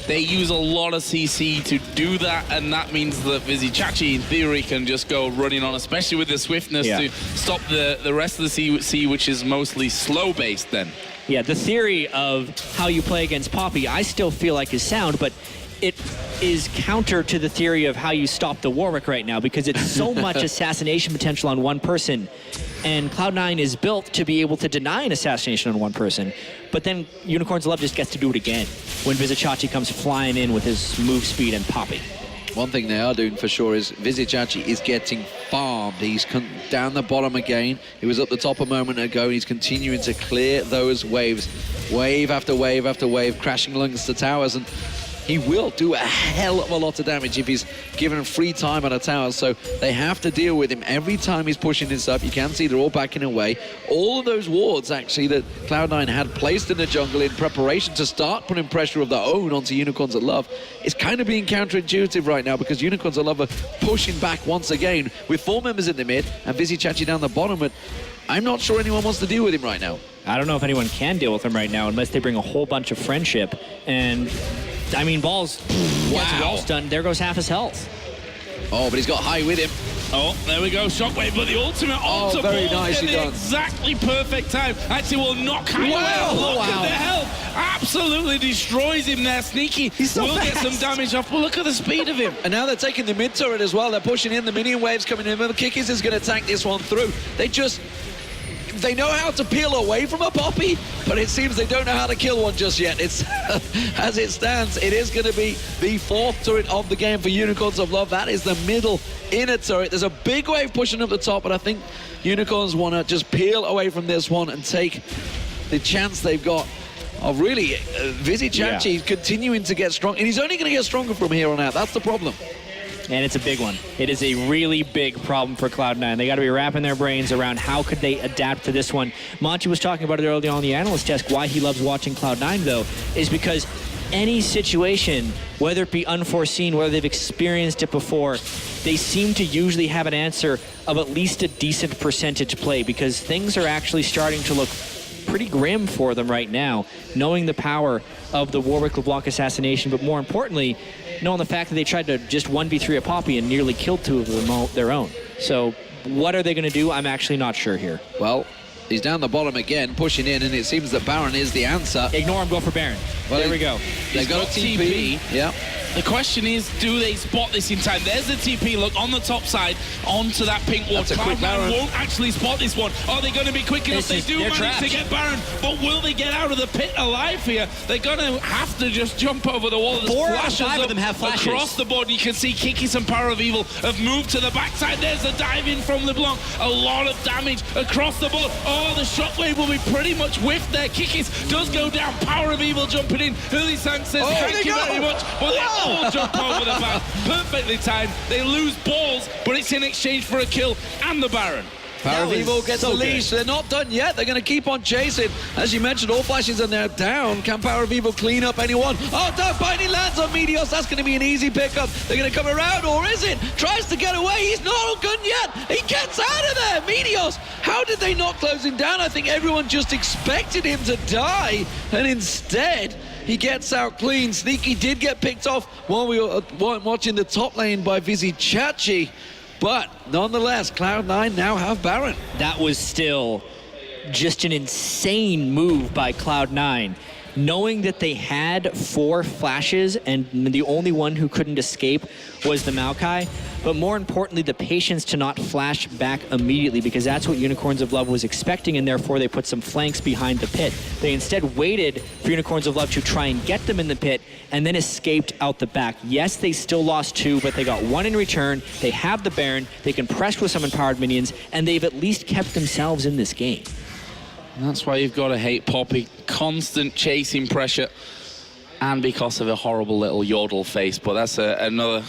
they use a lot of CC to do that, and that means that Vizicachi, in theory, can just go running on, especially with the swiftness, to stop the rest of the C, which is mostly slow-based then. Yeah, the theory of how you play against Poppy, I still feel like is sound, but it is counter to the theory of how you stop the Warwick right now, because it's so much assassination potential on one person, and Cloud9 is built to be able to deny an assassination on one person, but then Unicorns Love just gets to do it again when Vizicachi comes flying in with his move speed and Poppy. One thing they are doing for sure is Vizicachi is getting farmed. He's down the bottom again. He was up the top a moment ago, and he's continuing to clear those waves. Wave after wave after wave, crashing lungs to towers, and he will do a hell of a lot of damage if he's given free time on a tower, so they have to deal with him every time he's pushing this up. You can see they're all backing away. All of those wards, actually, that Cloud9 had placed in the jungle in preparation to start putting pressure of their own onto Unicorns at Love, is kind of being counterintuitive right now, because Unicorns at Love are pushing back once again with 4 members in the mid and Vizicachi down the bottom, but I'm not sure anyone wants to deal with him right now. I don't know if anyone can deal with him right now unless they bring a whole bunch of friendship, and I mean, Balls gets wall stunned. There goes half his health. Oh, but he's got Hai with him. Oh, there we go. Shockwave, but the ultimate onto very Balls nicely at the done. exactly perfect time. Actually, will knock Hai away. Look at the health. Absolutely destroys him there. Sneaky will get some damage off, but look at the speed of him. And now they're taking the mid turret as well. They're pushing in. The minion waves coming in. The Kikis is going to tank this one through. They know how to peel away from a Poppy, but it seems they don't know how to kill one just yet. It's as it stands, it is going to be the 4th turret of the game for Unicorns of Love. That is the middle inner turret. There's a big wave pushing up the top, but I think Unicorns want to just peel away from this one and take the chance they've got of really Vizicachi continuing to get strong. And he's only going to get stronger from here on out. That's the problem. And it's a big one. It is a really big problem for Cloud9. They got to be wrapping their brains around how could they adapt to this one. Monty was talking about it early on the analyst desk. Why he loves watching Cloud9, though, is because any situation, whether it be unforeseen, whether they've experienced it before, they seem to usually have an answer of at least a decent percentage play, because things are actually starting to look pretty grim for them right now, knowing the power of the Warwick LeBlanc assassination, but more importantly, knowing the fact that they tried to just 1v3 a Poppy and nearly killed 2 of them their own. So what are they going to do? I'm actually not sure here. Well, he's down the bottom again, pushing in, and it seems that Baron is the answer. Ignore him, go for Baron. Well, there we go. They've got a TP. Yeah. The question is, do they spot this in time? There's the TP, look, on the top side, onto that pink ward. Cloud9 won't actually spot this one. Are they going to be quick enough? They do manage to get Baron, but will they get out of the pit alive here? They're going to have to just jump over the wall. There's 4 out of 5 of them have flashes. Across the board, you can see Kikis and Power of Evil have moved to the backside. There's a dive in from LeBlanc. A lot of damage across the board. Oh, the shockwave will be pretty much whiffed there. Kikis does go down. Power of Evil jumping in. Huli Sang says thank you very much. But Double jump over the back. Perfectly timed. They lose balls, but it's in exchange for a kill and the Baron. Power of Evil gets a leash. They're not done yet. They're going to keep on chasing. As you mentioned, all flashes are now down. Can Power of Evil clean up anyone? Oh, Dark Binding lands on Meteos. That's going to be an easy pickup. They're going to come around, or is it? Tries to get away. He's not all good yet. He gets out of there. Meteos, how did they not close him down? I think everyone just expected him to die, and instead, he gets out clean. Sneaky did get picked off while we were watching the top lane by Vizichachi. But nonetheless, Cloud9 now have Baron. That was still just an insane move by Cloud9. Knowing that they had 4 flashes and the only one who couldn't escape was the Maokai, but more importantly, the patience to not flash back immediately, because that's what Unicorns of Love was expecting, and therefore they put some flanks behind the pit. They instead waited for Unicorns of Love to try and get them in the pit and then escaped out the back. Yes, they still lost 2, but they got 1 in return. They have the Baron, they can press with some empowered minions, and they've at least kept themselves in this game. And that's why you've got to hate Poppy. Constant chasing pressure. And because of a horrible little yodel face, but that's another,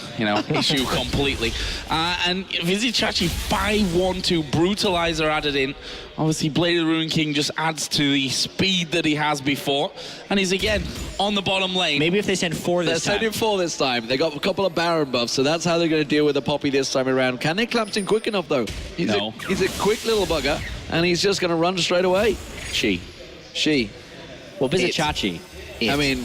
issue completely. And Vizichachi 5-1-2 Brutalizer added in. Obviously, Blade of the Ruin King just adds to the speed that he has before. And he's again on the bottom lane. Maybe if they send 4 this time. They're sending 4 this time. They got a couple of Baron buffs, so that's how they're going to deal with the Poppy this time around. Can they clamp him quick enough, though? He's a quick little bugger, and he's just going to run straight away. She. Well, Vizichachi. I mean,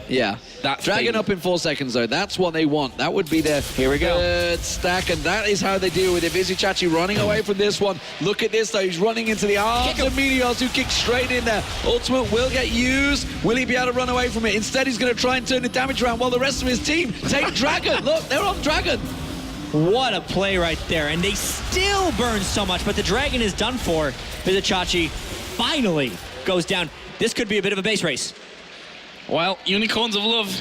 yeah. Dragon up in 4 seconds, though. That's what they want. That would be their third stack, and that is how they deal with it. Vizichachi running away from this one. Look at this, though. He's running into the arms of Meteos, who kicks straight in there. Ultimate will get used. Will he be able to run away from it? Instead, he's going to try and turn the damage around while the rest of his team take Dragon. Look, they're on Dragon. What a play right there, and they still burn so much, but the Dragon is done for. Vizichachi finally goes down. This could be a bit of a base race. Well, Unicorns of Love,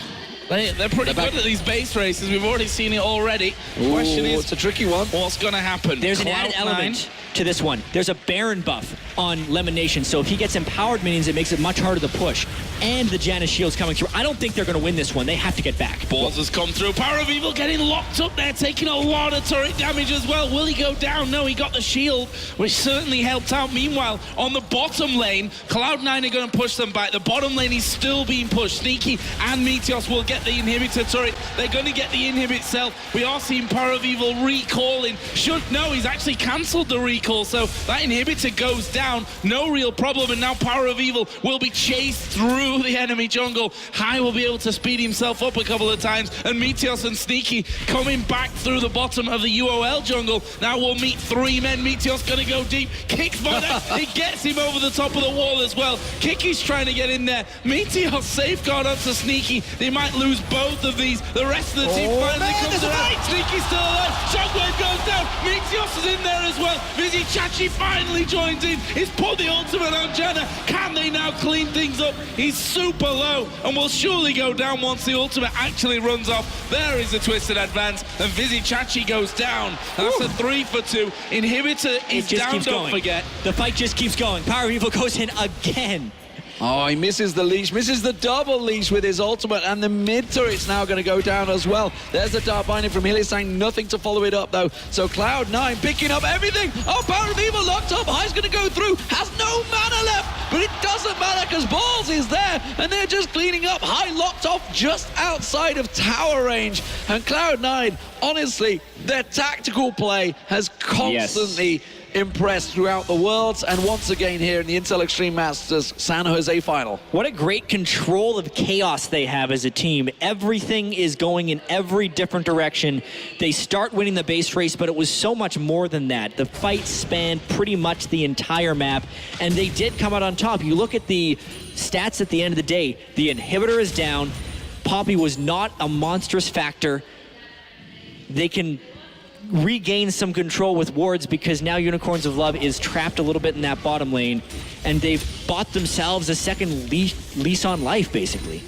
they're pretty good at these base races. We've already seen it already. The question is, it's a tricky one. What's going to happen? There's an added element to this one. There's a Baron buff on Lemon Nation, so if he gets empowered minions, it makes it much harder to push. And the Janus shield's coming through. I don't think they're going to win this one. They have to get back. Balls has come through. Power of Evil getting locked up there, taking a lot of turret damage as well. Will he go down? No, he got the shield, which certainly helped out. Meanwhile, on the bottom lane, Cloud9 are going to push them back. The bottom lane is still being pushed. Sneaky and Meteos will get the inhibitor turret. They're going to get the inhibit cell. We are seeing Power of Evil recalling. No, he's actually cancelled the recall, so that inhibitor goes down. No real problem, and now Power of Evil will be chased through the enemy jungle. High will be able to speed himself up a couple of times, and Meteos and Sneaky coming back through the bottom of the UOL jungle. Now we'll meet 3 men. Meteos gonna go deep. Kicks by that. It gets him over the top of the wall as well. Kiki's trying to get in there. Meteos safeguard onto Sneaky. They might lose both of these. The rest of the team finally comes around. Sneaky's still alive. Shockwave goes down. Meteos is in there as well. Vizichachi finally joins in. He's put the ultimate on Janna. Can they now clean things up? He's super low and will surely go down once the ultimate actually runs off. There is a twisted advance, and Vizichachi goes down. That's a 3-for-2. Inhibitor is down, don't forget. The fight just keeps going. Power of Evil goes in again. Oh, he misses the leash, misses the double leash with his ultimate, and the mid turret's now going to go down as well. There's the Dark Binding from Hylissang, nothing to follow it up though. So Cloud9 picking up everything. Oh, Power of Evil locked up. High's going to go through, has no mana left, but it doesn't matter because Balls is there, and they're just cleaning up. High locked off just outside of tower range, and Cloud9, honestly, their tactical play has constantly impressed throughout the Worlds, and once again here in the Intel Extreme Masters San Jose final. What a great control of chaos they have as a team. Everything is going in every different direction. They start winning the base race, but it was so much more than that. The fight spanned pretty much the entire map, and they did come out on top. You look at the stats at the end of the day, the inhibitor is down. Poppy was not a monstrous factor. They can regain some control with wards because now Unicorns of Love is trapped a little bit in that bottom lane, and they've bought themselves a second lease on life, basically.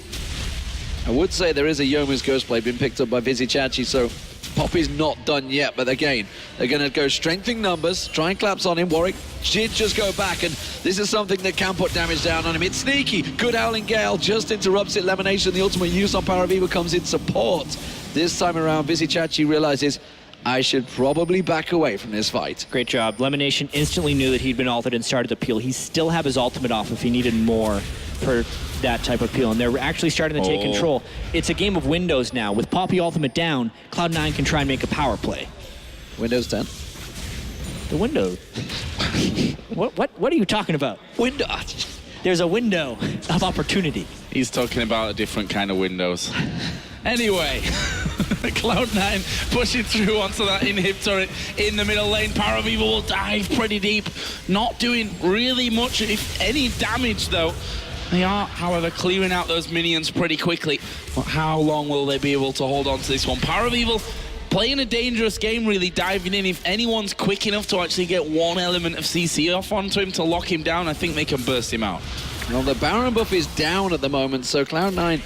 I would say there is a Yomu's Ghostblade being picked up by Vizichachi, so Poppy's not done yet, but again, they're going to go strengthening numbers, try and collapse on him. Warwick did just go back, and this is something that can put damage down on him. It's sneaky. Good Howling Gale just interrupts it. Elimination, the ultimate use on Power of Evil comes in support. This time around, Vizichachi realizes, I should probably back away from this fight. Great job. Lemonation instantly knew that he'd been altered and started the peel. He still have his ultimate off if he needed more for that type of peel, and they're actually starting to take control. It's a game of windows now. With Poppy ultimate down, Cloud9 can try and make a power play. Windows 10. The window. What are you talking about? Window. There's a window of opportunity. He's talking about a different kind of windows. Anyway, Cloud9 pushing through onto that inhib turret in the middle lane. Power of Evil will dive pretty deep, not doing really much, if any, damage though. They are, however, clearing out those minions pretty quickly. But how long will they be able to hold on to this one? Power of Evil playing a dangerous game, really diving in. If anyone's quick enough to actually get one element of CC off onto him to lock him down, I think they can burst him out. Well, the Baron buff is down at the moment, so Cloud9,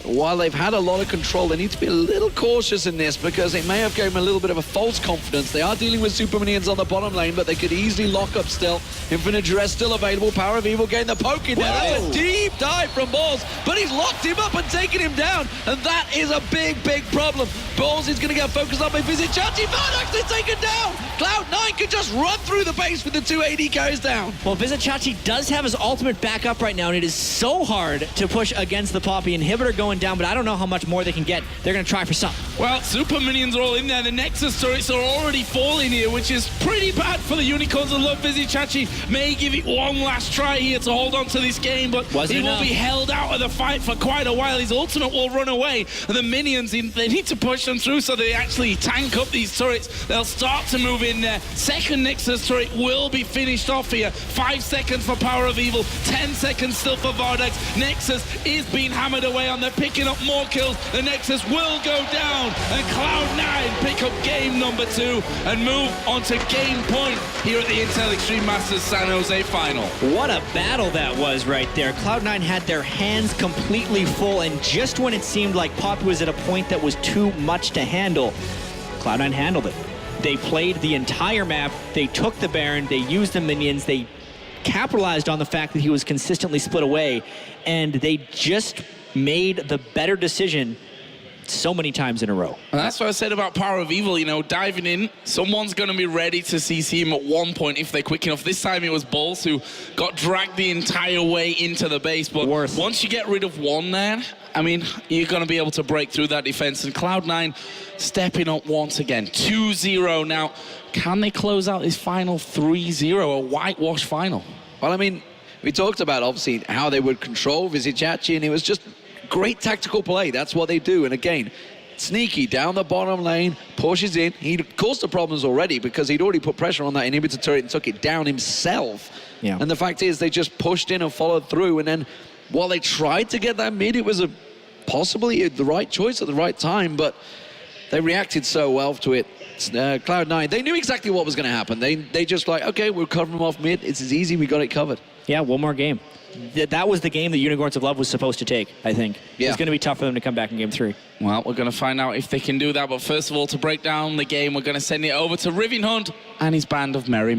while they've had a lot of control, they need to be a little cautious in this because it may have given them a little bit of a false confidence. They are dealing with super minions on the bottom lane, but they could easily lock up still. Infinite Duress still available. Power of Evil getting the poke in there. That's a deep dive from Balls, but he's locked him up and taken him down, and that is a big, big problem. Balls is going to get focused on by Vizichachi. Vardax is taken down. Cloud9 could just run through the base with the 2 AD carries down. Well, Vizichachi does have his ultimate back up right now, and it is so hard to push against the Poppy inhibitor going down, but I don't know how much more they can get. They're going to try for something. Well, super minions are all in there. The Nexus turrets are already falling here, which is pretty bad for the Unicorns of Love. Vizichachi may give it one last try here to hold on to this game, but he will be held out of the fight for quite a while. His ultimate will run away. And the minions, they need to push them through so they actually tank up these turrets. They'll start to move in there. Second Nexus turret will be finished off here. 5 seconds for Power of Evil. 10 seconds still for Vardax. Nexus is being hammered away on. They're picking up more kills. The Nexus will go down, and Cloud9 pick up game number 2 and move on to game point here at the Intel Extreme Masters San Jose final. What a battle that was right there. Cloud9 had their hands completely full, and just when it seemed like Poppy was at a point that was too much to handle, Cloud9 handled it. They played the entire map, they took the Baron, they used the minions, they capitalized on the fact that he was consistently split away, and they just made the better decision so many times in a row. And that's what I said about Power of Evil, you know, diving in. Someone's going to be ready to CC him at one point if they're quick enough. This time it was Balls who got dragged the entire way into the base. But once you get rid of one there, I mean, you're going to be able to break through that defense. And Cloud9 stepping up once again. 2-0 now. Can they close out this final 3-0, a whitewash final? Well, I mean, we talked about, obviously, how they would control Vizichachi, and it was just great tactical play. That's what they do. And again, sneaky down the bottom lane, pushes in. He'd caused the problems already because he'd already put pressure on that inhibitor turret and took it down himself. Yeah. And the fact is, they just pushed in and followed through. And then while they tried to get that mid, it was possibly the right choice at the right time, but they reacted so well to it. Cloud9, they knew exactly what was going to happen. They just like, okay, we'll cover them off mid. It's as easy. We got it covered. Yeah, one more game. That was the game that Unicorns of Love was supposed to take, I think. Yeah. It's going to be tough for them to come back in game 3. Well, we're going to find out if they can do that. But first of all, to break down the game, we're going to send it over to Riven Hunt and his band of merry